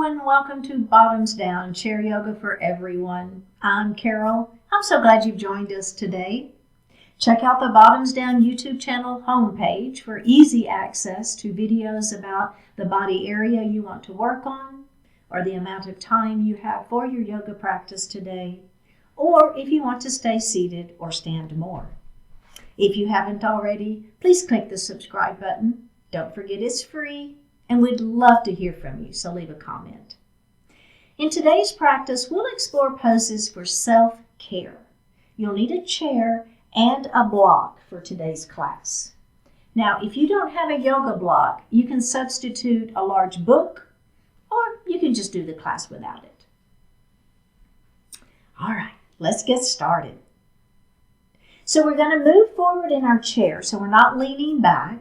and welcome to Bottoms Down, Chair Yoga for Everyone. I'm Carol. I'm so glad you've joined us today. Check out the Bottoms Down YouTube channel homepage for easy access to videos about the body area you want to work on, or the amount of time you have for your yoga practice today, or if you want to stay seated or stand more. If you haven't already, please click the subscribe button. Don't forget it's free. And we'd love to hear from you, so leave a comment. In today's practice, we'll explore poses for self-care. You'll need a chair and a block for today's class. Now, if you don't have a yoga block, you can substitute a large book, or you can just do the class without it. All right, let's get started. So we're going to move forward in our chair, so we're not leaning back.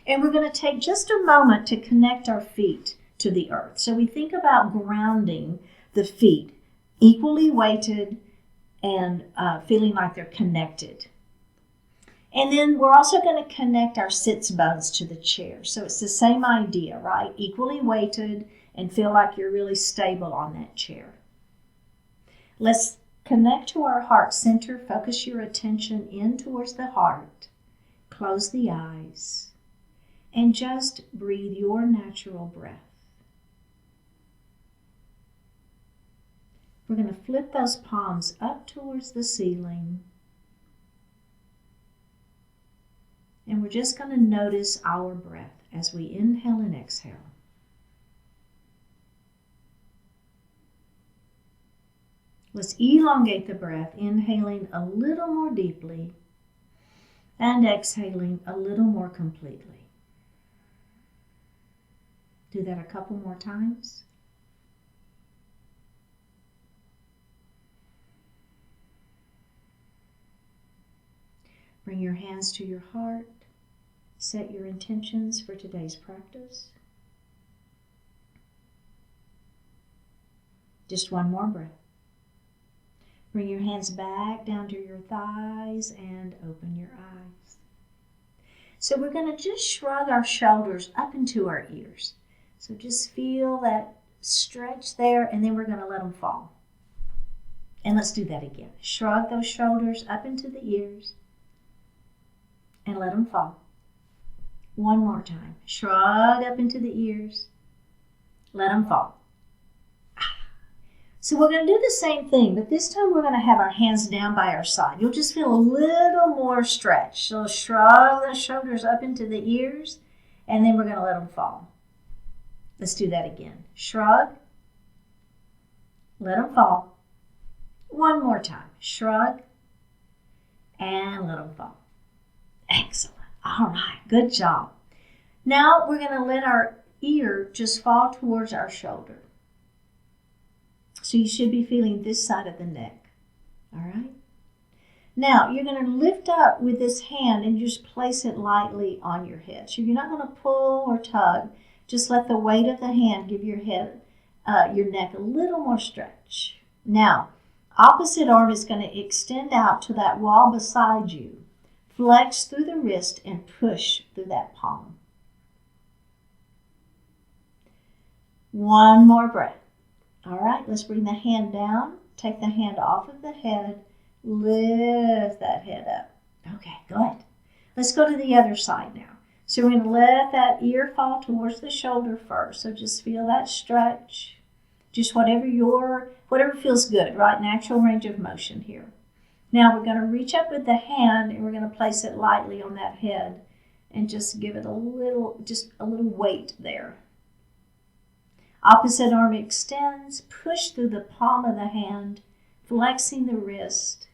And we're going to take just a moment to connect our feet to the earth. So we think about grounding the feet, equally weighted and feeling like they're connected. And then we're also going to connect our sits bones to the chair. So it's the same idea, right? Equally weighted and feel like you're really stable on that chair. Let's connect to our heart center. Focus your attention in towards the heart. Close the eyes. And just breathe your natural breath. We're going to flip those palms up towards the ceiling. And we're just going to notice our breath as we inhale and exhale. Let's elongate the breath, inhaling a little more deeply and exhaling a little more completely. Do that a couple more times. Bring your hands to your heart. Set your intentions for today's practice. Just one more breath. Bring your hands back down to your thighs and open your eyes. So we're going to just shrug our shoulders up into our ears. So just feel that stretch there, and then we're going to let them fall. And let's do that again. Shrug those shoulders up into the ears and let them fall. One more time. Shrug up into the ears. Let them fall. So we're going to do the same thing, but this time we're going to have our hands down by our side. You'll just feel a little more stretch. So shrug the shoulders up into the ears, and then we're going to let them fall. Let's do that again. Shrug. Let them fall. One more time. Shrug. And let them fall. Excellent. All right. Good job. Now we're going to let our ear just fall towards our shoulder. So you should be feeling this side of the neck. All right. Now you're going to lift up with this hand and just place it lightly on your head. So you're not going to pull or tug. Just let the weight of the hand give your head, your neck a little more stretch. Now, opposite arm is going to extend out to that wall beside you. Flex through the wrist and push through that palm. One more breath. All right, let's bring the hand down. Take the hand off of the head. Lift that head up. Okay, good. Let's go to the other side now. So we're going to let that ear fall towards the shoulder first. So just feel that stretch. Just whatever feels good, right? Natural range of motion here. Now we're going to reach up with the hand and we're going to place it lightly on that head and just give it a little weight there. Opposite arm extends. Push through the palm of the hand, flexing the wrist.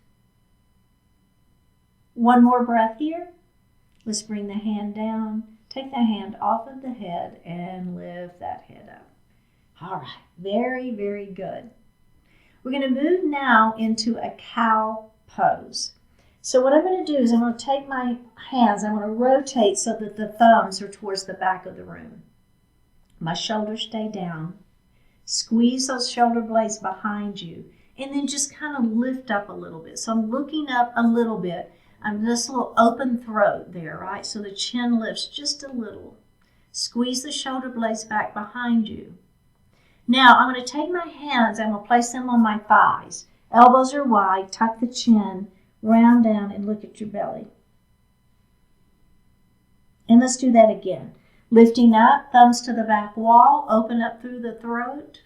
One more breath here. Let's bring the hand down, take the hand off of the head, and lift that head up. All right, very, very good. We're going to move now into a cow pose. So what I'm going to do is I'm going to take my hands, I'm going to rotate so that the thumbs are towards the back of the room. My shoulders stay down. Squeeze those shoulder blades behind you, and then just kind of lift up a little bit. So I'm looking up a little bit. I'm just a little open throat there, right? So the chin lifts just a little. Squeeze the shoulder blades back behind you. Now I'm going to take my hands and we'll place them on my thighs. Elbows are wide, tuck the chin, round down and look at your belly. And let's do that again. Lifting up, thumbs to the back wall, open up through the throat.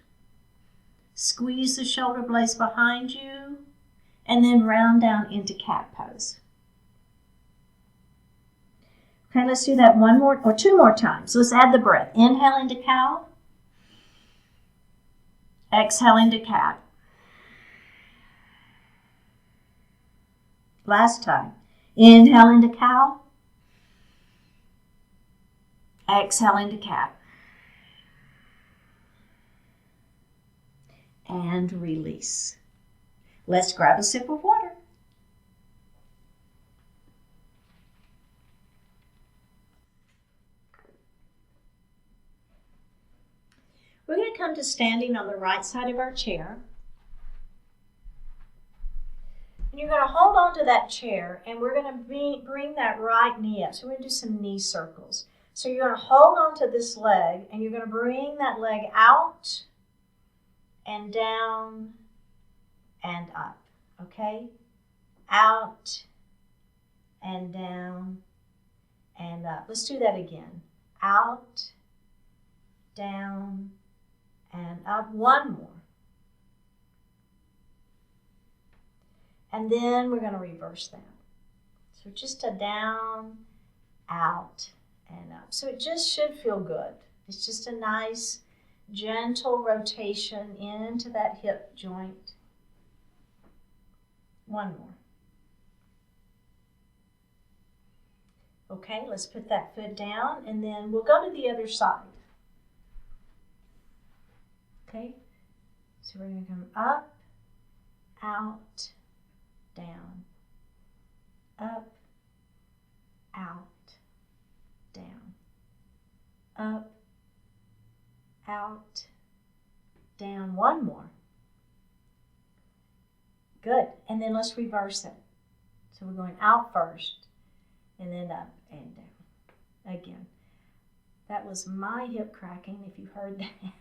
Squeeze the shoulder blades behind you, and then round down into cat pose. Okay, let's do that one more or two more times. Let's add the breath. Inhale into cow. Exhale into cat. Last time. Inhale into cow. Exhale into cat. And release. Let's grab a sip of water. We're going to come to standing on the right side of our chair. And you're going to hold on to that chair and we're going to bring that right knee up. So we're going to do some knee circles. So you're going to hold on to this leg and you're going to bring that leg out and down and up, okay? Out and down and up. Let's do that again. Out, down, and up. One more. And then we're going to reverse that. So just a down, out, and up. So it just should feel good. It's just a nice, gentle rotation into that hip joint. One more. Okay, let's put that foot down and then we'll go to the other side. Okay, so we're going to come up, out, down, up, out, down, up, out, down. One more. Good. And then let's reverse it. So we're going out first and then up and down. Again. That was my hip cracking if you heard that.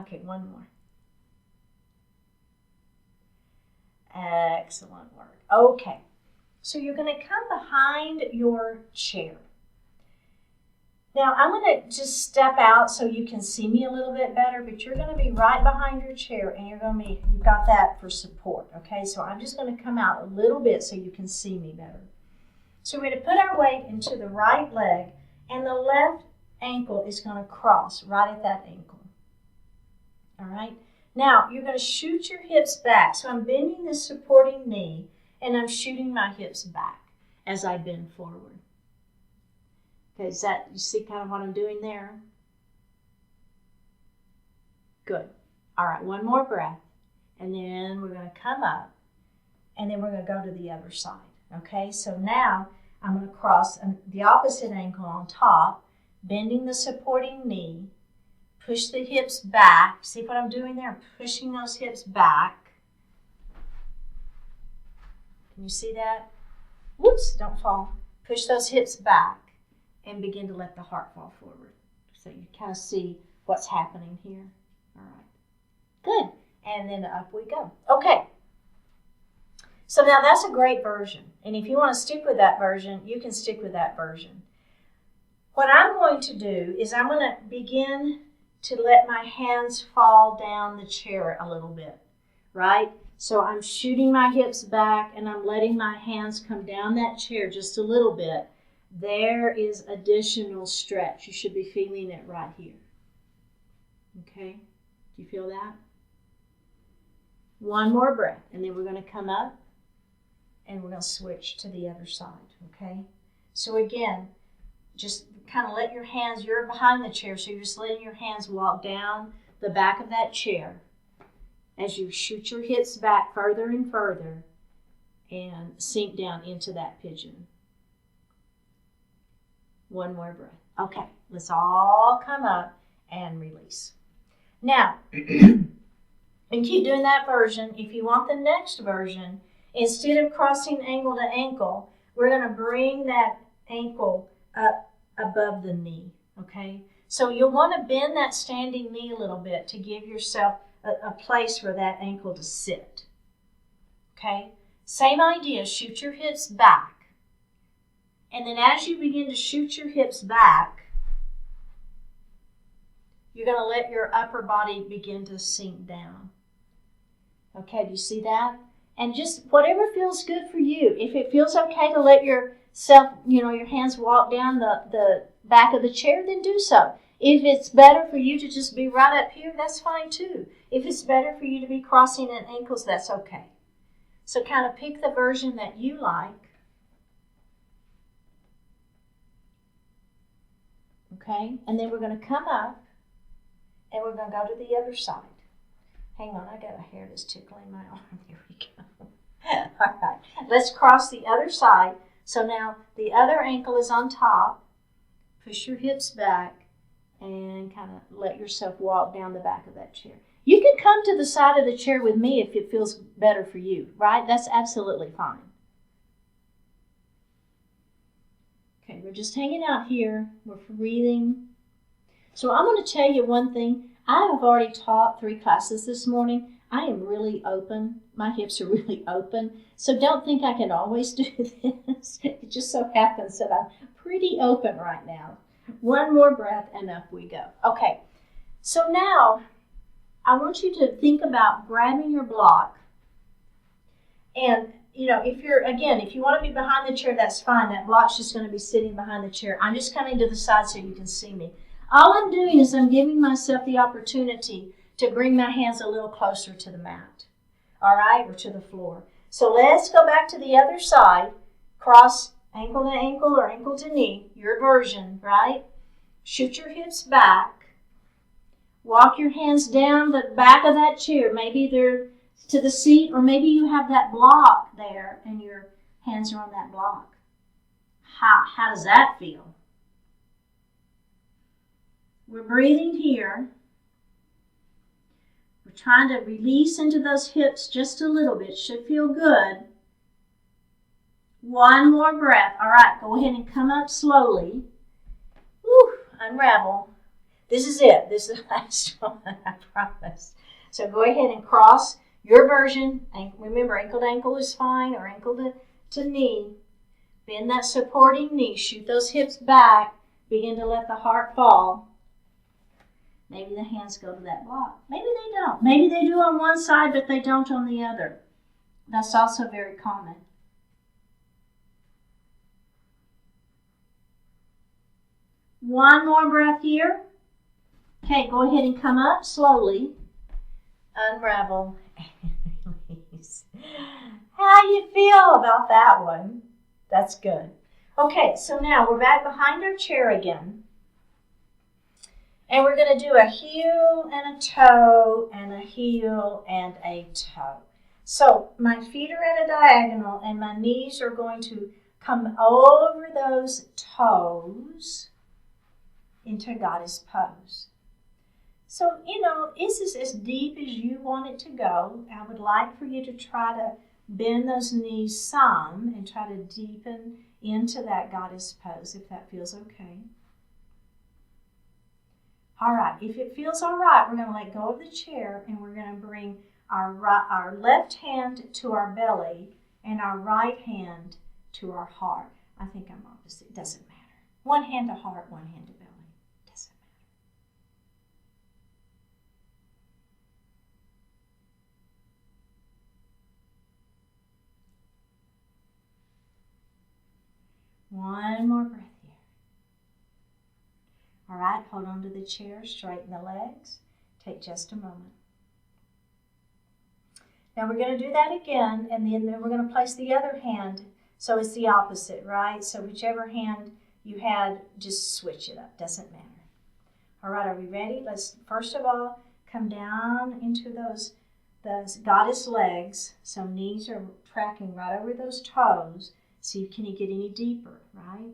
Okay, one more. Excellent work. Okay. So you're going to come behind your chair. Now, I'm going to just step out so you can see me a little bit better, but you're going to be right behind your chair and you've got that for support, okay? So I'm just going to come out a little bit so you can see me better. So we're going to put our weight into the right leg and the left ankle is going to cross right at that ankle. All right? Now, you're going to shoot your hips back. So I'm bending the supporting knee and I'm shooting my hips back as I bend forward. Okay, you see kind of what I'm doing there? Good. All right, one more breath. And then we're going to come up and then we're going to go to the other side. Okay, so now I'm going to cross the opposite ankle on top, bending the supporting knee, push the hips back. See what I'm doing there? I'm pushing those hips back. Can you see that? Whoops, don't fall. Push those hips back and begin to let the heart fall forward. So you kind of see what's happening here. All right. Good. And then up we go. Okay. So now that's a great version. And if you want to stick with that version, you can stick with that version. What I'm going to do is I'm going to begin to let my hands fall down the chair a little bit, right? So I'm shooting my hips back and I'm letting my hands come down that chair just a little bit. There is additional stretch. You should be feeling it right here. Okay? Do you feel that? One more breath, and then we're going to come up and we're going to switch to the other side. Okay? So again, just kind of let your hands, you're behind the chair, so you're just letting your hands walk down the back of that chair as you shoot your hips back further and further and sink down into that pigeon. One more breath. Okay, let's all come up and release. Now, and keep doing that version. If you want the next version, instead of crossing ankle to ankle, we're going to bring that ankle up above the knee, okay? So you'll want to bend that standing knee a little bit to give yourself a place for that ankle to sit. Okay? Same idea, shoot your hips back. And then as you begin to shoot your hips back, you're going to let your upper body begin to sink down. Okay, do you see that? And just whatever feels good for you. If it feels okay to let yourself, your hands walk down the back of the chair, then do so. If it's better for you to just be right up here, that's fine too. If it's better for you to be crossing at ankles, that's okay. So kind of pick the version that you like. Okay, and then we're going to come up and we're going to go to the other side. Hang on, I got a hair that's tickling my arm. There we go. All right, let's cross the other side. So now the other ankle is on top. Push your hips back and kind of let yourself walk down the back of that chair. You can come to the side of the chair with me if it feels better for you, right? That's absolutely fine. Okay, we're just hanging out here. We're breathing. So I'm going to tell you one thing. I have already taught 3 classes this morning. I am really open. My hips are really open. So don't think I can always do this. It just so happens that I'm pretty open right now. One more breath and up we go. Okay, so now I want you to think about grabbing your block. And, if you want to be behind the chair, that's fine. That block's just going to be sitting behind the chair. I'm just coming to the side so you can see me. All I'm doing is I'm giving myself the opportunity to bring my hands a little closer to the mat, all right, or to the floor. So let's go back to the other side. Cross ankle to ankle or ankle to knee, your version, right? Shoot your hips back. Walk your hands down the back of that chair. Maybe they're to the seat, or maybe you have that block there and your hands are on that block. How does that feel? We're breathing here. We're trying to release into those hips just a little bit. Should feel good. One more breath. All right, go ahead and come up slowly. Whew, unravel. This is it. This is the last one, I promise. So go ahead and cross your version. Remember, ankle to ankle is fine, or ankle to knee. Bend that supporting knee. Shoot those hips back. Begin to let the heart fall. Maybe the hands go to that block. Maybe they don't. Maybe they do on one side, but they don't on the other. That's also very common. One more breath here. Okay, go ahead and come up slowly. Unravel and release. How you feel about that one? That's good. Okay, so now we're back behind our chair again. And we're going to do a heel and a toe and a heel and a toe. So my feet are at a diagonal and my knees are going to come over those toes into goddess pose. So, this is as deep as you want it to go. I would like for you to try to bend those knees some and try to deepen into that goddess pose if that feels okay. All right, if it feels all right, we're going to let go of the chair and we're going to bring our left hand to our belly and our right hand to our heart. I think I'm opposite. It doesn't matter. One hand to heart, one hand to belly. Doesn't matter. One more breath here. All right, hold on to the chair, straighten the legs. Take just a moment. Now we're going to do that again, and then we're going to place the other hand so it's the opposite, right? So whichever hand you had, just switch it up. Doesn't matter. All right, are we ready? Let's first of all come down into those goddess legs. So knees are tracking right over those toes. See, can you get any deeper, right?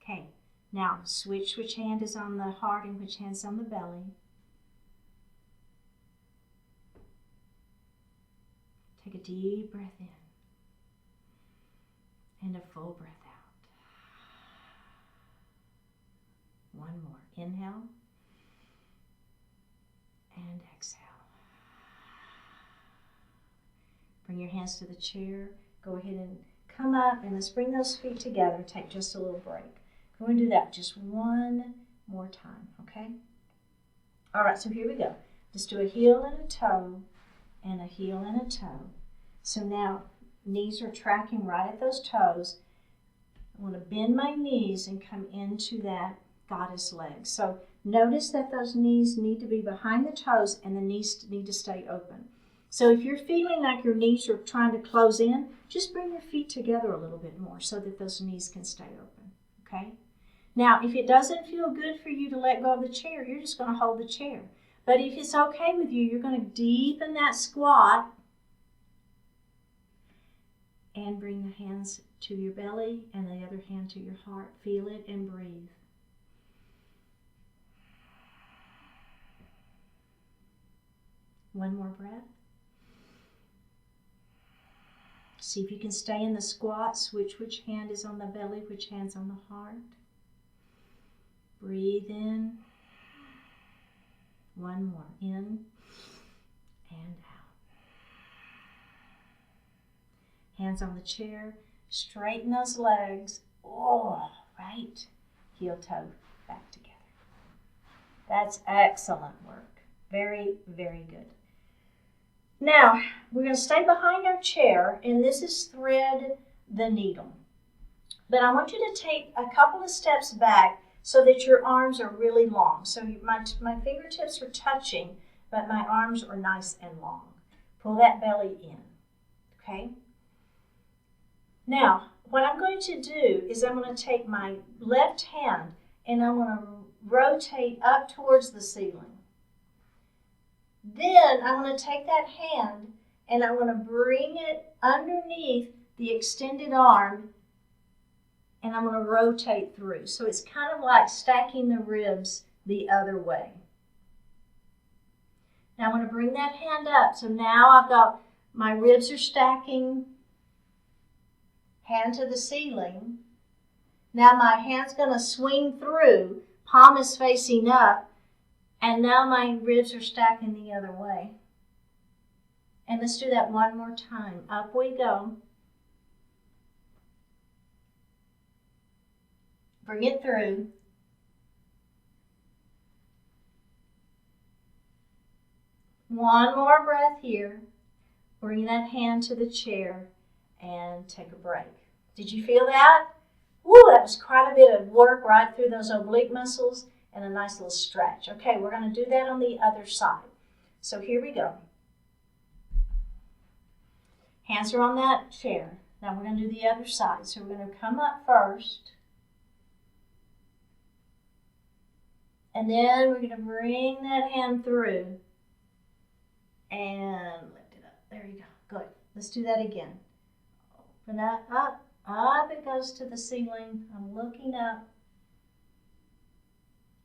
Okay, now switch which hand is on the heart and which hand's on the belly. Take a deep breath in and a full breath out. One more. Inhale. And exhale. Bring your hands to the chair. Go ahead and come up and let's bring those feet together. Take just a little break. We're going to do that just one more time, okay? All right, so here we go. Just do a heel and a toe and a heel and a toe. So now knees are tracking right at those toes. I want to bend my knees and come into that goddess leg. So notice that those knees need to be behind the toes and the knees need to stay open. So if you're feeling like your knees are trying to close in, just bring your feet together a little bit more so that those knees can stay open, okay? Now, if it doesn't feel good for you to let go of the chair, you're just going to hold the chair. But if it's okay with you, you're going to deepen that squat and bring the hands to your belly and the other hand to your heart. Feel it and breathe. One more breath. See if you can stay in the squat. Switch which hand is on the belly, which hand's on the heart. Breathe in. One more. In and out. Hands on the chair. Straighten those legs. Oh, right. Heel toe back together. That's excellent work. Very, very good. Now, we're going to stay behind our chair, and this is thread the needle. But I want you to take a couple of steps back so that your arms are really long. So my fingertips are touching, but my arms are nice and long. Pull that belly in, okay? Now, what I'm going to do is I'm going to take my left hand and I'm going to rotate up towards the ceiling. Then I'm going to take that hand and I'm going to bring it underneath the extended arm and I'm going to rotate through. So it's kind of like stacking the ribs the other way. Now I'm going to bring that hand up. So now I've got my ribs are stacking, hand to the ceiling. Now my hand's going to swing through, palm is facing up. And now my ribs are stacking the other way. And let's do that one more time. Up we go. Bring it through. One more breath here. Bring that hand to the chair and take a break. Did you feel that? Woo, that was quite a bit of work right through those oblique muscles. And a nice little stretch. Okay, we're going to do that on the other side. So here we go. Hands are on that chair. Now we're going to do the other side. So we're going to come up first. And then we're going to bring that hand through. And lift it up. There you go. Good. Let's do that again. Open that up. Up it goes to the ceiling. I'm looking up.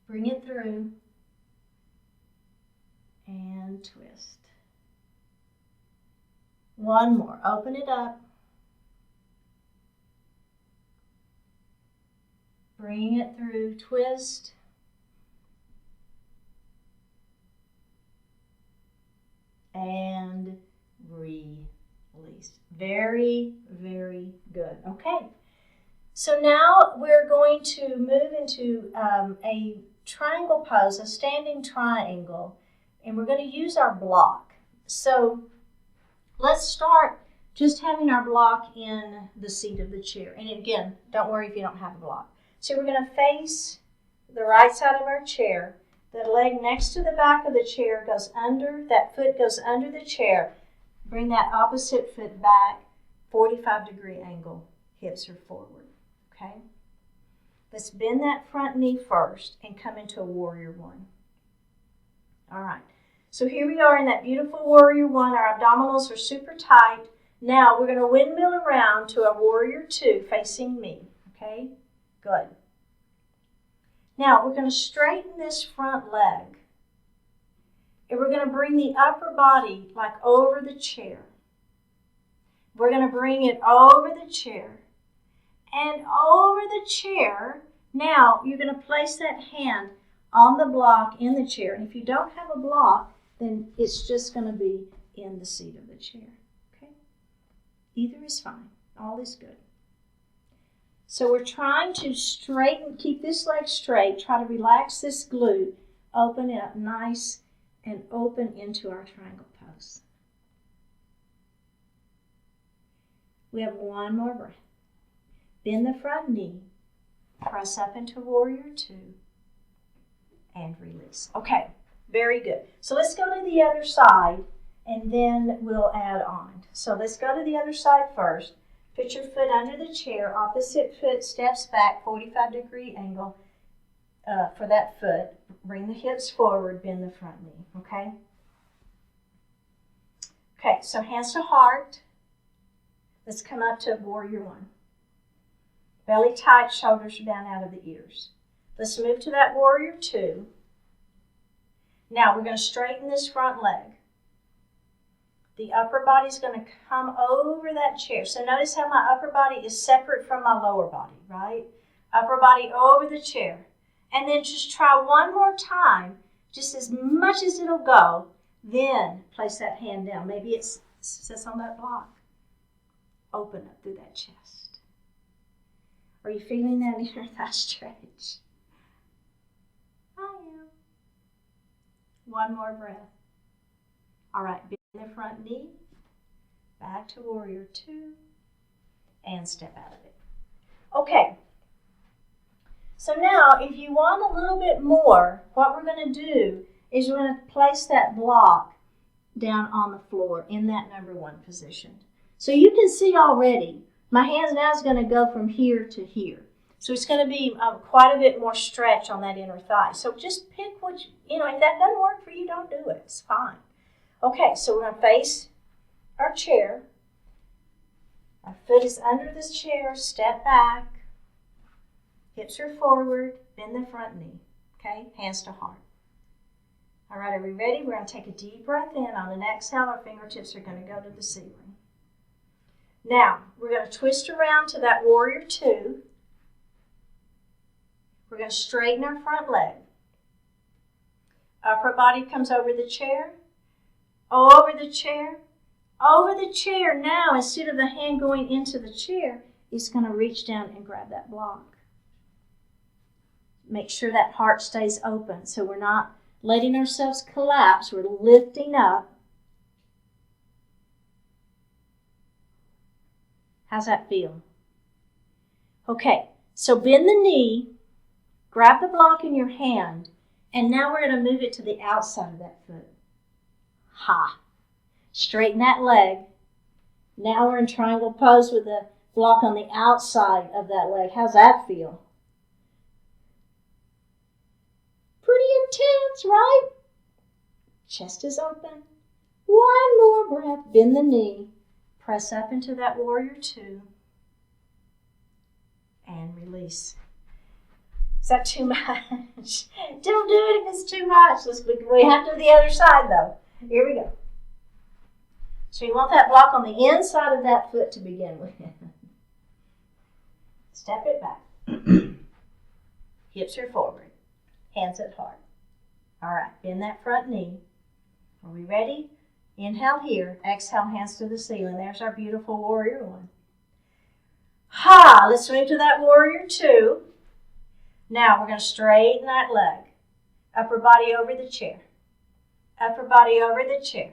Bring it through and twist. One more. Open it up. Bring it through. Twist. And release. Very, very good. Okay. So now we're going to move into a triangle pose, a standing triangle, and we're going to use our block. So let's start just having our block in the seat of the chair. And again, don't worry if you don't have a block. So we're going to face the right side of our chair. The leg next to the back of the chair goes under, that foot goes under the chair. Bring that opposite foot back, 45-degree angle, hips are forward, okay? Let's bend that front knee first and come into a warrior one. All right, so here we are in that beautiful warrior one. Our abdominals are super tight. Now we're going to windmill around to a warrior two facing me, okay? Good. Now we're going to straighten this front leg. And we're going to bring the upper body like over the chair. We're going to bring it over the chair. And over the chair, Now, you're going to place that hand on the block in the chair. And if you don't have a block, then it's just going to be in the seat of the chair. Okay? Either is fine. All is good. So we're trying to straighten, keep this leg straight, try to relax this glute, open it up nice, and open into our triangle pose. We have one more breath. Bend the front knee, press up into warrior two, and release. Okay, very good. So let's go to the other side, and then we'll add on. So let's go to the other side first. Put your foot under the chair, opposite foot steps back, 45-degree angle for that foot. Bring the hips forward, bend the front knee, okay? Okay, so hands to heart. Let's come up to warrior one. Belly tight, shoulders down out of the ears. Let's move to that warrior two. Now we're going to straighten this front leg. The upper body is going to come over that chair. So notice how my upper body is separate from my lower body, right? Upper body over the chair. And then just try one more time, just as much as it'll go. Then place that hand down. Maybe it sits on that block. Open up through that chest. Are you feeling that inner thigh stretch? I am. One more breath. All right, bend the front knee, back to warrior two, and step out of it. Okay, so now if you want a little bit more, what we're going to do is we're going to place that block down on the floor in that number one position. So you can see already, my hands now is going to go from here to here. So it's going to be quite a bit more stretch on that inner thigh. So just pick what, if that doesn't work for you, don't do it. It's fine. Okay, so we're going to face our chair. Our foot is under this chair, step back. Hips are forward, bend the front knee. Okay, hands to heart. All right, are we ready? We're going to take a deep breath in. On an exhale, our fingertips are going to go to the ceiling. Now, we're going to twist around to that warrior two. We're going to straighten our front leg. Upper body comes over the chair, over the chair, over the chair. Now, instead of the hand going into the chair, it's going to reach down and grab that block. Make sure that heart stays open so we're not letting ourselves collapse. We're lifting up. How's that feel? Okay, so bend the knee, grab the block in your hand, and now we're going to move it to the outside of that foot. Ha! Straighten that leg. Now we're in triangle pose with the block on the outside of that leg. How's that feel? Pretty intense, right? Chest is open. One more breath. Bend the knee. Press up into that warrior two. And release. Is that too much? Don't do it if it's too much. We have to do the other side though. Here we go. So you want that block on the inside of that foot to begin with. Step it back. Hips are forward. Hands at heart. All right, bend that front knee. Are we ready? Inhale here. Exhale, hands to the ceiling. There's our beautiful warrior one. Ha! Let's move to that warrior two. Now we're going to straighten that leg. Upper body over the chair. Upper body over the chair.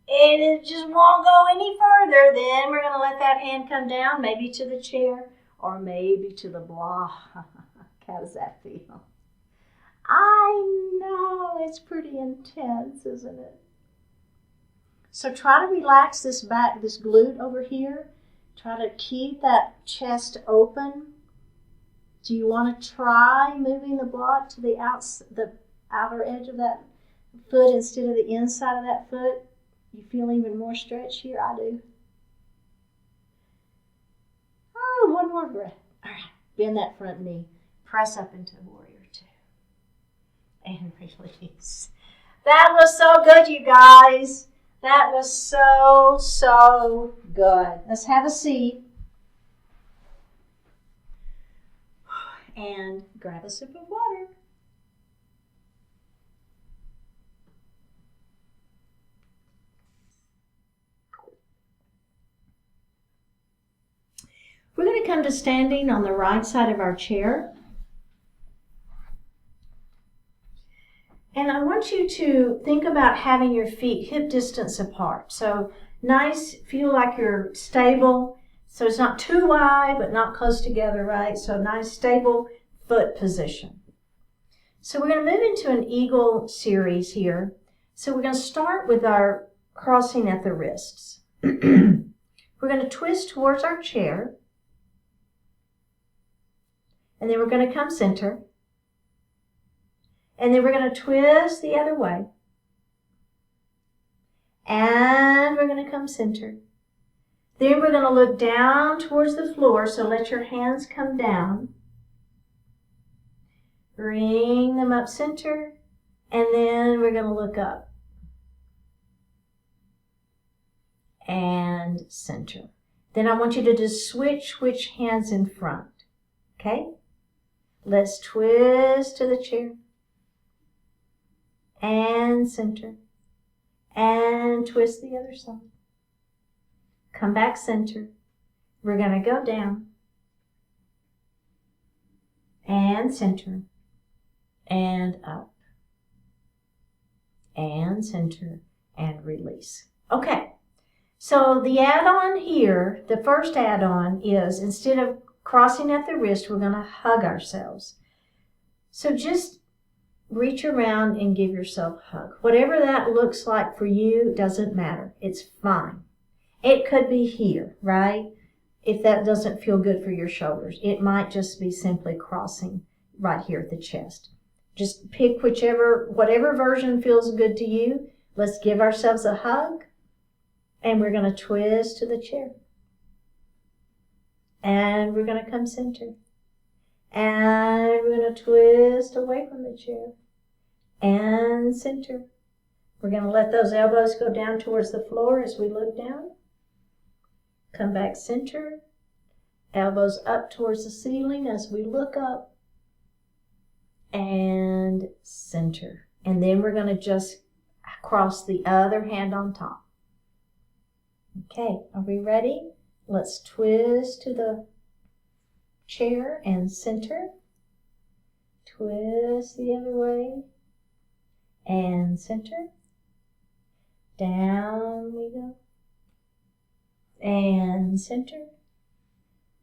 It just won't go any further. Then we're going to let that hand come down, maybe to the chair or maybe to the block. How does that feel? I know, it's pretty intense, isn't it? So try to relax this back, this glute over here. Try to keep that chest open. Do you want to try moving the block to the outer edge of that foot instead of the inside of that foot? You feel even more stretch here? I do. Oh, one more breath. All right, bend that front knee. Press up into warrior two. And release. That was so good, you guys. That was so good. Let's have a seat. and grab a sip of water. We're going to come to standing on the right side of our chair. And I want you to think about having your feet hip distance apart. So nice, feel like you're stable. So it's not too wide, but not close together, right? So nice, stable foot position. So we're going to move into an eagle series here. So we're going to start with our crossing at the wrists. We're going to twist towards our chair. And then we're going to come center. And then we're going to twist the other way. And we're going to come center. Then we're going to look down towards the floor, so let your hands come down. Bring them up center, and then we're going to look up. And center. Then I want you to just switch which hand's in front. Okay? Let's twist to the chair. And center. And twist the other side. Come back center. We're going to go down. And center. And up. And center. And release. Okay. So the add-on here, the first add-on is, instead of crossing at the wrist, we're going to hug ourselves. So just reach around and give yourself a hug. Whatever that looks like for you, doesn't matter. It's fine. It could be here, right? If that doesn't feel good for your shoulders. It might just be simply crossing right here at the chest. Just pick whatever version feels good to you. Let's give ourselves a hug. And we're going to twist to the chair. And we're going to come center. And we're going to twist away from the chair. And center. We're going to let those elbows go down towards the floor as we look down. Come back center. Elbows up towards the ceiling as we look up. And center. And then we're going to just cross the other hand on top. Okay, are we ready? Let's twist to the chair and center. Twist the other way. And center. Down we go. And center.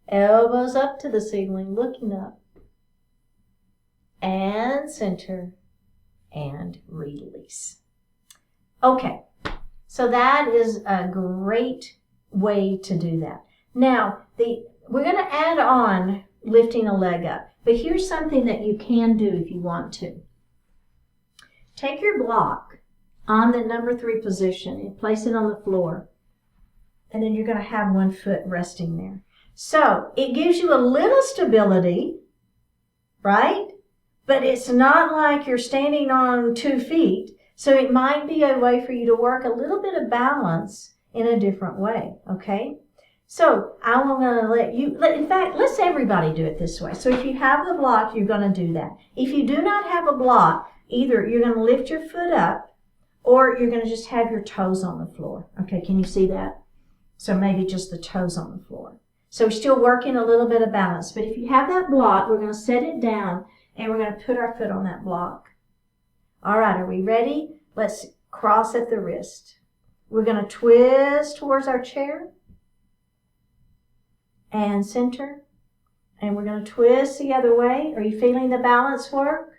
Elbows up to the ceiling, looking up. And center. And release. Okay, so that is a great way to do that. Now, we're going to add on lifting a leg up. But here's something that you can do if you want to. Take your block on the number 3 position and place it on the floor. And then you're going to have one foot resting there. So it gives you a little stability, right? But it's not like you're standing on 2 feet. So it might be a way for you to work a little bit of balance in a different way, okay? So I'm going to let you, in fact, let's everybody do it this way. So if you have the block, you're going to do that. If you do not have a block, either you're going to lift your foot up or you're going to just have your toes on the floor. Okay, can you see that? So maybe just the toes on the floor. So we're still working a little bit of balance. But if you have that block, we're going to set it down and we're going to put our foot on that block. All right, are we ready? Let's cross at the wrist. We're going to twist towards our chair and center. And we're going to twist the other way. Are you feeling the balance work?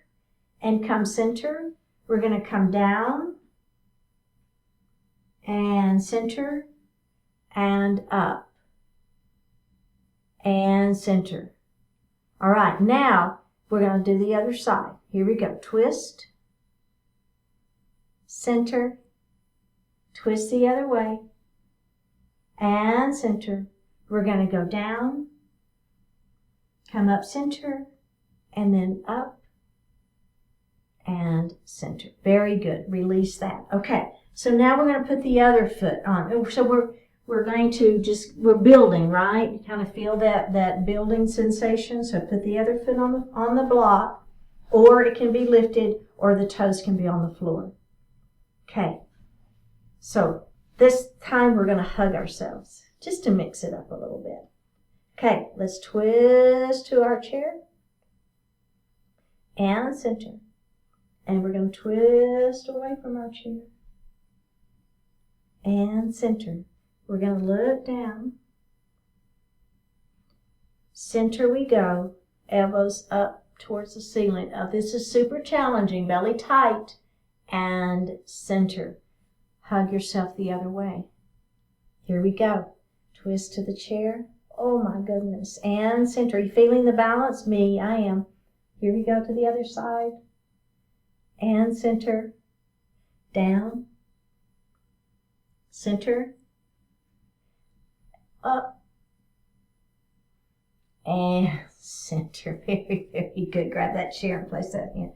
And come center. We're going to come down and center and up and center. All right, now we're going to do the other side. Here we go. Twist, center, twist the other way, and center. We're going to go down, come up center, and then up and center. Very good. Release that. Okay, so now we're going to put the other foot on. So we're we're going to we're building, right? You kind of feel that building sensation. So put the other foot on the block, or it can be lifted, or the toes can be on the floor. Okay. So this time we're going to hug ourselves, just to mix it up a little bit. Okay, let's twist to our chair and center. And we're going to twist away from our chair and center. We're going to look down. Center we go, elbows up towards the ceiling. Now, this is super challenging, belly tight, and center. Hug yourself the other way. Here we go. Twist to the chair. Oh my goodness. And center. Are you feeling the balance? Me, I am. Here we go to the other side. And center. Down. Center. Up. And center. Very, very good. Grab that chair and place that in.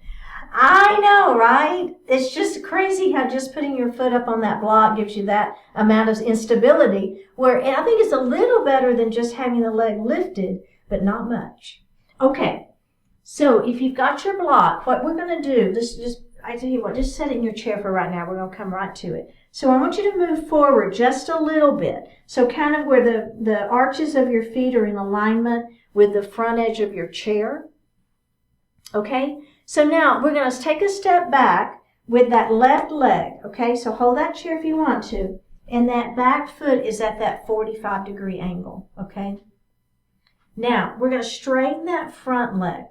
I know, right? It's just crazy how just putting your foot up on that block gives you that amount of instability, where I think it's a little better than just having the leg lifted, but not much. Okay, so if you've got your block, what we're going to do, I tell you what, just set it in your chair for right now. We're going to come right to it. So I want you to move forward just a little bit. So kind of where the arches of your feet are in alignment with the front edge of your chair. Okay? So now we're going to take a step back with that left leg, okay? So hold that chair if you want to. And that back foot is at that 45-degree angle, okay? Now, we're going to straighten that front leg.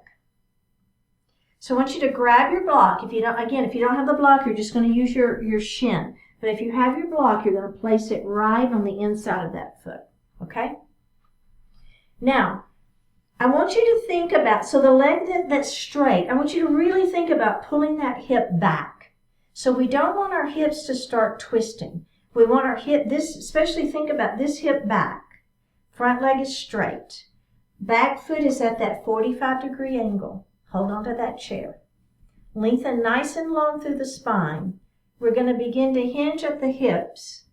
So I want you to grab your block. If you don't have the block, you're just going to use your shin. But if you have your block, you're going to place it right on the inside of that foot, okay? Now, I want you to think about, so the leg that's straight, I want you to really think about pulling that hip back. So we don't want our hips to start twisting. We want our especially think about this hip back. Front leg is straight. Back foot is at that 45-degree angle. Hold on to that chair. Lengthen nice and long through the spine. We're going to begin to hinge at the hips.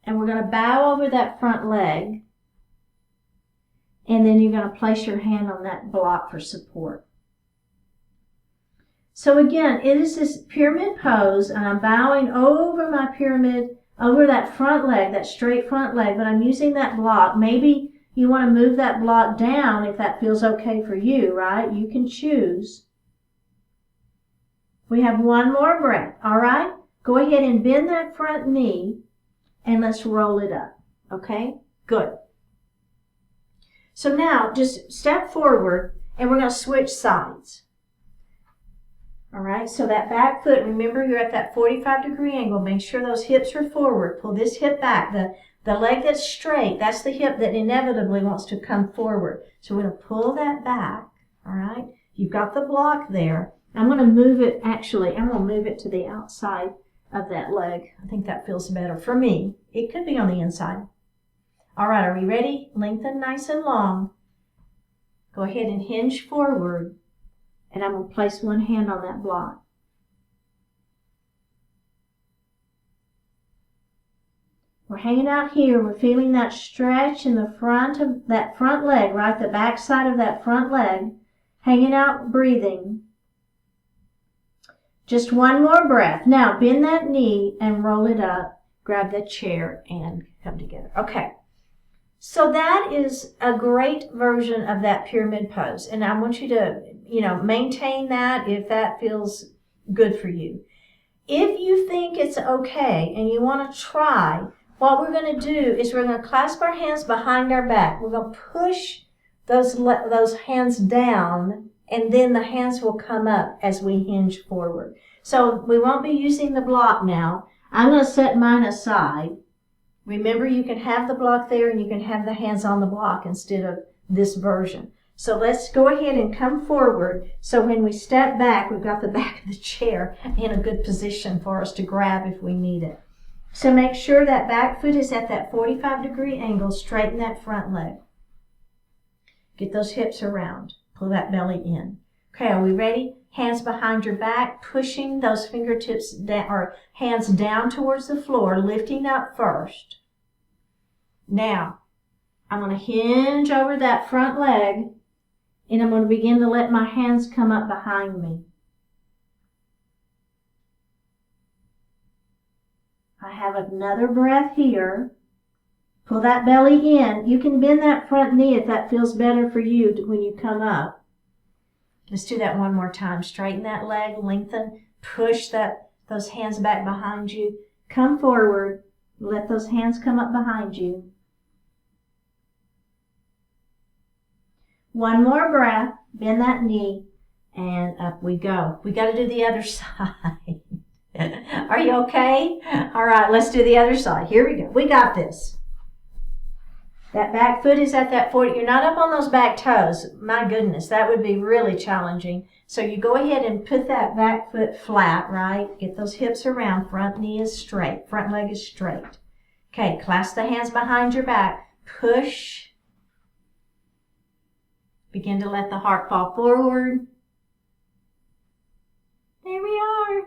And we're going to bow over that front leg. And then you're going to place your hand on that block for support. So again, it is this pyramid pose, and I'm bowing over my pyramid, over that front leg, that straight front leg, but I'm using that block. Maybe you want to move that block down if that feels okay for you, right? You can choose. We have one more breath, all right? Go ahead and bend that front knee, and let's roll it up, okay? Good. So now, just step forward, and we're going to switch sides. All right, so that back foot, remember you're at that 45-degree angle. Make sure those hips are forward. Pull this hip back. The leg that's straight, that's the hip that inevitably wants to come forward. So we're going to pull that back, all right? You've got the block there. I'm going to move it, I'm going to move it to the outside of that leg. I think that feels better for me. It could be on the inside. All right, are we ready? Lengthen nice and long. Go ahead and hinge forward, and I'm going to place one hand on that block. We're hanging out here. We're feeling that stretch in the front of that front leg, right? The back side of that front leg. Hanging out, breathing. Just one more breath. Now, bend that knee and roll it up. Grab the chair and come together. Okay. So that is a great version of that pyramid pose. And I want you to, maintain that if that feels good for you. If you think it's okay and you want to try, what we're going to do is we're going to clasp our hands behind our back. We're going to push those hands down, and then the hands will come up as we hinge forward. So we won't be using the block now. I'm going to set mine aside. Remember, you can have the block there and you can have the hands on the block instead of this version. So let's go ahead and come forward. So when we step back, we've got the back of the chair in a good position for us to grab if we need it. So make sure that back foot is at that 45-degree angle. Straighten that front leg. Get those hips around. Pull that belly in. Okay, are we ready? Hands behind your back, pushing those fingertips down, or hands down towards the floor, lifting up first. Now, I'm going to hinge over that front leg, and I'm going to begin to let my hands come up behind me. I have another breath here. Pull that belly in. You can bend that front knee if that feels better for you when you come up. Let's do that one more time. Straighten that leg, lengthen, push those hands back behind you. Come forward. Let those hands come up behind you. One more breath. Bend that knee, and up we go. We got to do the other side. Are you okay? All right, let's do the other side. Here we go. We got this. That back foot is at that 40. You're not up on those back toes. My goodness, that would be really challenging. So you go ahead and put that back foot flat, right? Get those hips around. Front knee is straight. Front leg is straight. Okay, clasp the hands behind your back. Push. Begin to let the heart fall forward. There we are.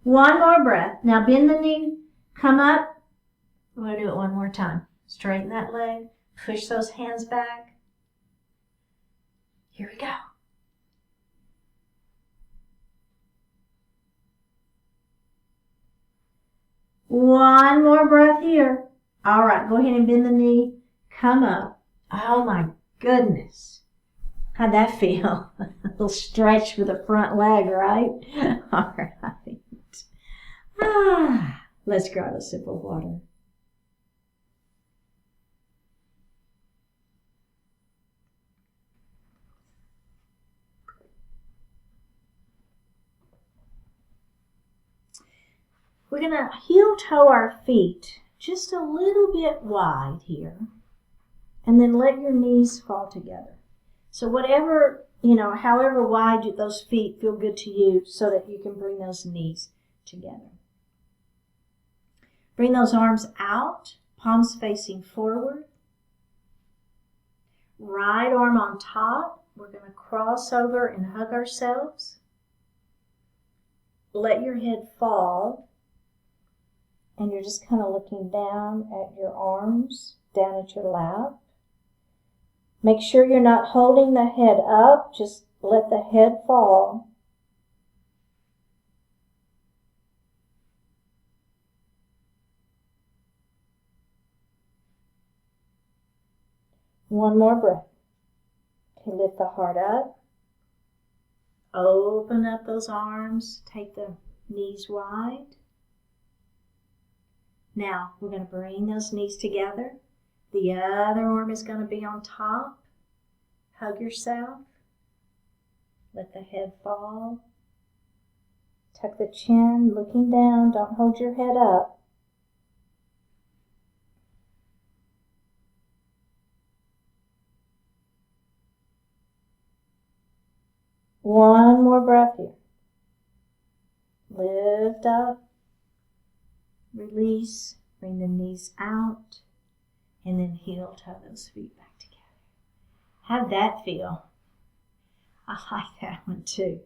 One more breath. Now bend the knee, come up. I'm going to do it one more time. Straighten that leg, push those hands back. Here we go. One more breath here. All right, go ahead and bend the knee, come up. Oh my goodness. How'd that feel? A little stretch for the front leg, right? All right. Let's grab a sip of water. We're going to heel toe our feet just a little bit wide here, and then let your knees fall together. So whatever, however wide those feet feel good to you, so that you can bring those knees together. Bring those arms out, palms facing forward. Right arm on top. We're going to cross over and hug ourselves. Let your head fall. And you're just kind of looking down at your arms, down at your lap. Make sure you're not holding the head up. Just let the head fall. One more breath. Okay, lift the heart up. Open up those arms. Take the knees wide. Now, we're going to bring those knees together. The other arm is going to be on top. Hug yourself. Let the head fall. Tuck the chin, looking down. Don't hold your head up. One more breath here. Lift up. Release. Bring the knees out. And then heel toe those feet back together. How'd that feel? I like that one too.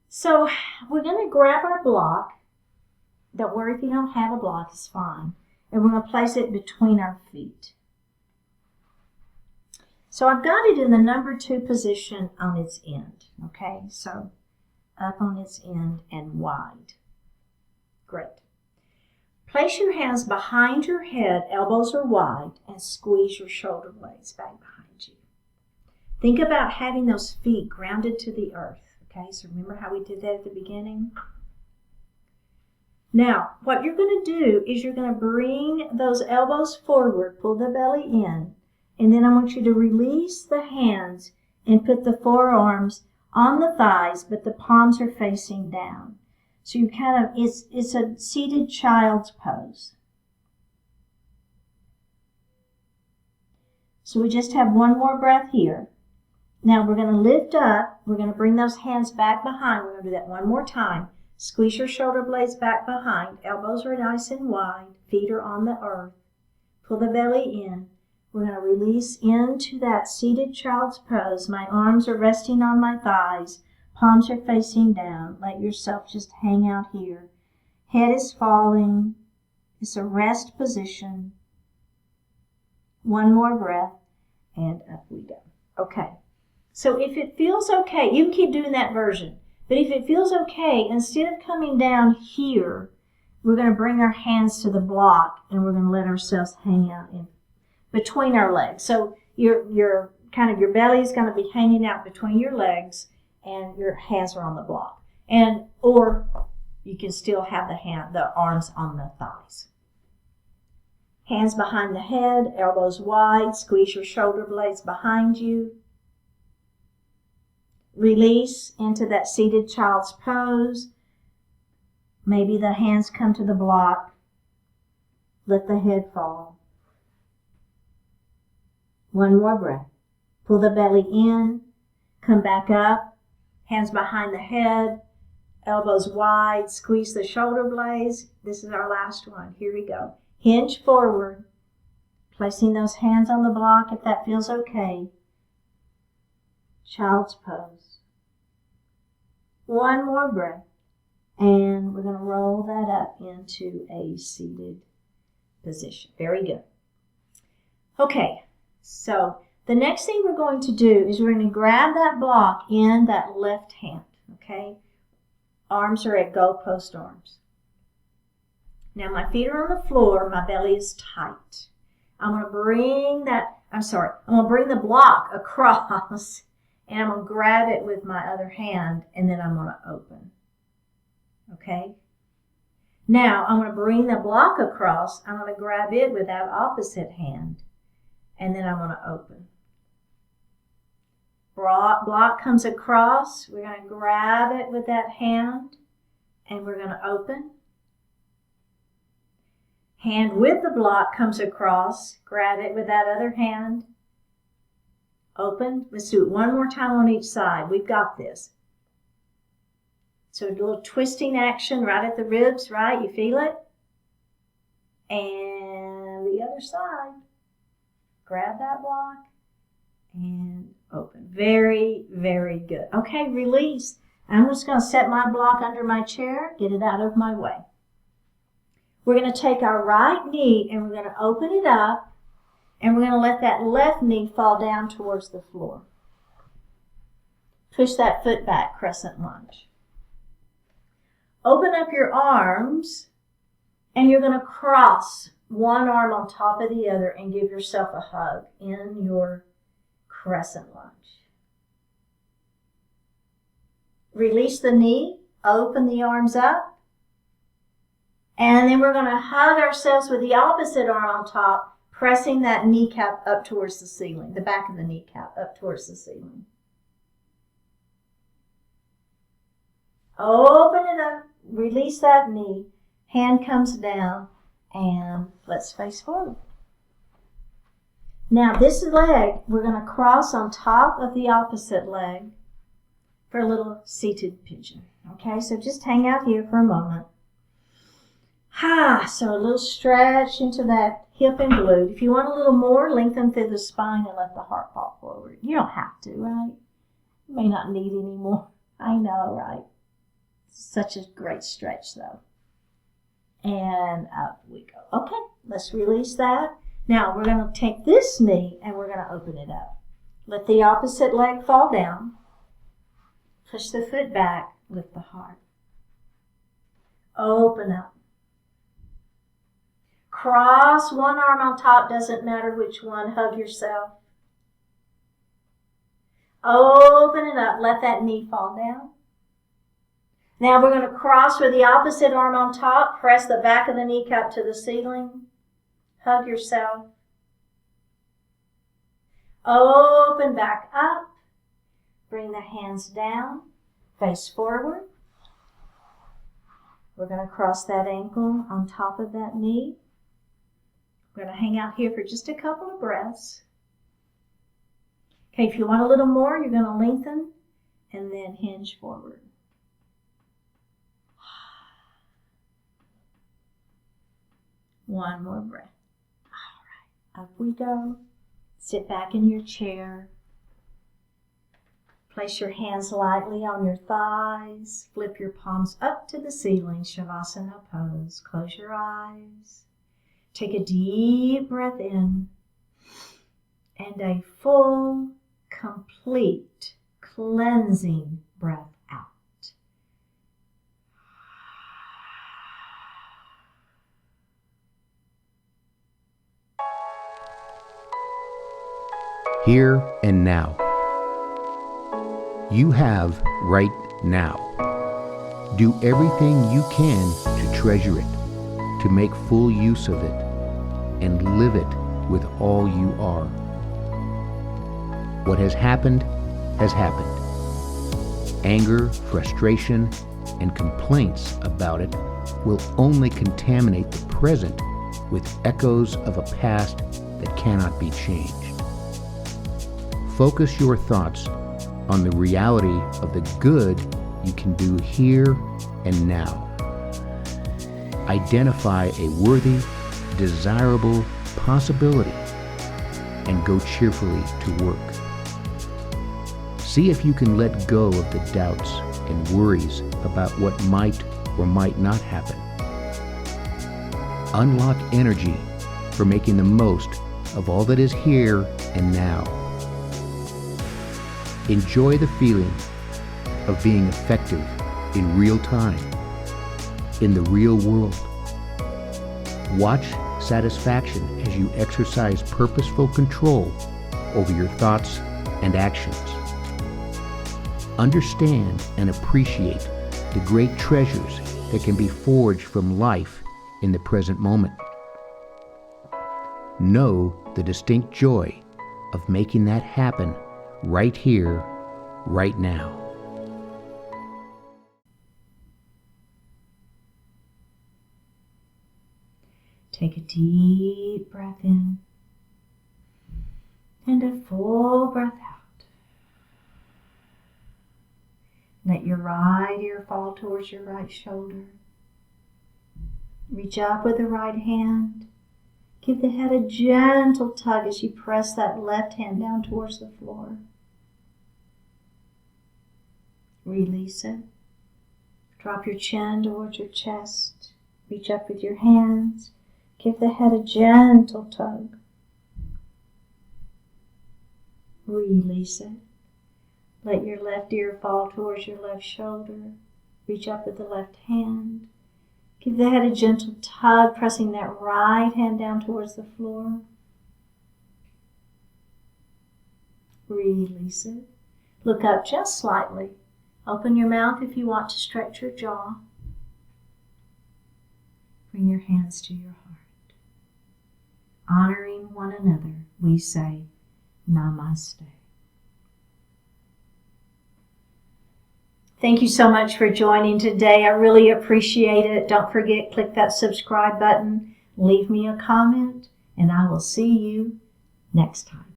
So we're going to grab our block. Don't worry if you don't have a block, it's fine. And we're going to place it between our feet. So I've got it in the number 2 position on its end. Okay, so up on its end and wide. Great. Place your hands behind your head, elbows are wide, and squeeze your shoulder blades back behind you. Think about having those feet grounded to the earth. Okay, so remember how we did that at the beginning? Now, what you're going to do is you're going to bring those elbows forward, pull the belly in, and then I want you to release the hands and put the forearms on the thighs, but the palms are facing down. So you kind of, it's a seated child's pose. So we just have one more breath here. Now we're going to lift up. We're going to bring those hands back behind. We're going to do that one more time. Squeeze your shoulder blades back behind. Elbows are nice and wide. Feet are on the earth. Pull the belly in. We're going to release into that seated child's pose. My arms are resting on my thighs. Palms are facing down. Let yourself just hang out here. Head is falling. It's a rest position. One more breath, and up we go. Okay. So if it feels okay, you can keep doing that version. But if it feels okay, instead of coming down here, we're going to bring our hands to the block, and we're going to let ourselves hang out in between our legs. So your belly is going to be hanging out between your legs, and your hands are on the block. Or you can still have the arms on the thighs. Hands behind the head, elbows wide, squeeze your shoulder blades behind you. Release into that seated child's pose. Maybe the hands come to the block. Let the head fall. One more breath. Pull the belly in. Come back up. Hands behind the head. Elbows wide. Squeeze the shoulder blades. This is our last one. Here we go. Hinge forward. Placing those hands on the block if that feels okay. Child's pose. One more breath. And we're going to roll that up into a seated position. Very good. Okay, so the next thing we're going to do is we're going to grab that block in that left hand. Okay, arms are at goalpost arms. Now my feet are on the floor, my belly is tight. I'm going to bring the block across, and I'm going to grab it with my other hand, and then I'm going to open. Okay? Now I'm going to bring the block across, I'm going to grab it with that opposite hand, and then I'm going to open. Block comes across, we're going to grab it with that hand, and we're going to open. Hand with the block comes across, grab it with that other hand, open. Let's do it one more time on each side. We've got this. So a little twisting action right at the ribs, right? You feel it? And the other side. Grab that block and open. Very, very good. Okay, release. I'm just going to set my block under my chair, get it out of my way. We're going to take our right knee and we're going to open it up, and we're going to let that left knee fall down towards the floor. Push that foot back, crescent lunge. Open up your arms, and you're going to cross one arm on top of the other and give yourself a hug in your crescent lunge. Release the knee, open the arms up, and then we're going to hug ourselves with the opposite arm on top, pressing that kneecap up towards the ceiling, the back of the kneecap up towards the ceiling. Open it up, release that knee, hand comes down, and let's face forward. Now this leg, we're going to cross on top of the opposite leg for a little seated pigeon. Okay, so just hang out here for a moment. So a little stretch into that hip and glute. If you want a little more, lengthen through the spine and let the heart fall forward. You don't have to, right? You may not need any more. I know, right? Such a great stretch, though. And up we go. Okay, let's release that. Now we're going to take this knee and we're going to open it up. Let the opposite leg fall down. Push the foot back, lift the heart. Open up. Cross one arm on top, doesn't matter which one. Hug yourself. Open it up. Let that knee fall down. Now we're going to cross with the opposite arm on top. Press the back of the kneecap to the ceiling. Hug yourself. Open back up. Bring the hands down. Face forward. We're going to cross that ankle on top of that knee. We're going to hang out here for just a couple of breaths. Okay, if you want a little more, you're going to lengthen and then hinge forward. One more breath. All right, up we go. Sit back in your chair. Place your hands lightly on your thighs. Flip your palms up to the ceiling, Shavasana pose. Close your eyes. Take a deep breath in and a full, complete, cleansing breath out. Here and now. You have right now. Do everything you can to treasure it, to make full use of it, and live it with all you are. What has happened has happened. Anger, frustration, and complaints about it will only contaminate the present with echoes of a past that cannot be changed. Focus your thoughts on the reality of the good you can do here and now. Identify a worthy, desirable possibility and go cheerfully to work. See if you can let go of the doubts and worries about what might or might not happen. Unlock energy for making the most of all that is here and now. Enjoy the feeling of being effective in real time, in the real world. Watch satisfaction as you exercise purposeful control over your thoughts and actions. Understand and appreciate the great treasures that can be forged from life in the present moment. Know the distinct joy of making that happen right here, right now. Take a deep breath in and a full breath out. Let your right ear fall towards your right shoulder. Reach up with the right hand. Give the head a gentle tug as you press that left hand down towards the floor. Release it. Drop your chin towards your chest. Reach up with your hands. Give the head a gentle tug. Release it. Let your left ear fall towards your left shoulder. Reach up with the left hand. Give the head a gentle tug, pressing that right hand down towards the floor. Release it. Look up just slightly. Open your mouth if you want to stretch your jaw. Bring your hands to your heart. Honoring one another, we say Namaste. Thank you so much for joining today. I really appreciate it. Don't forget, click that subscribe button, leave me a comment, and I will see you next time.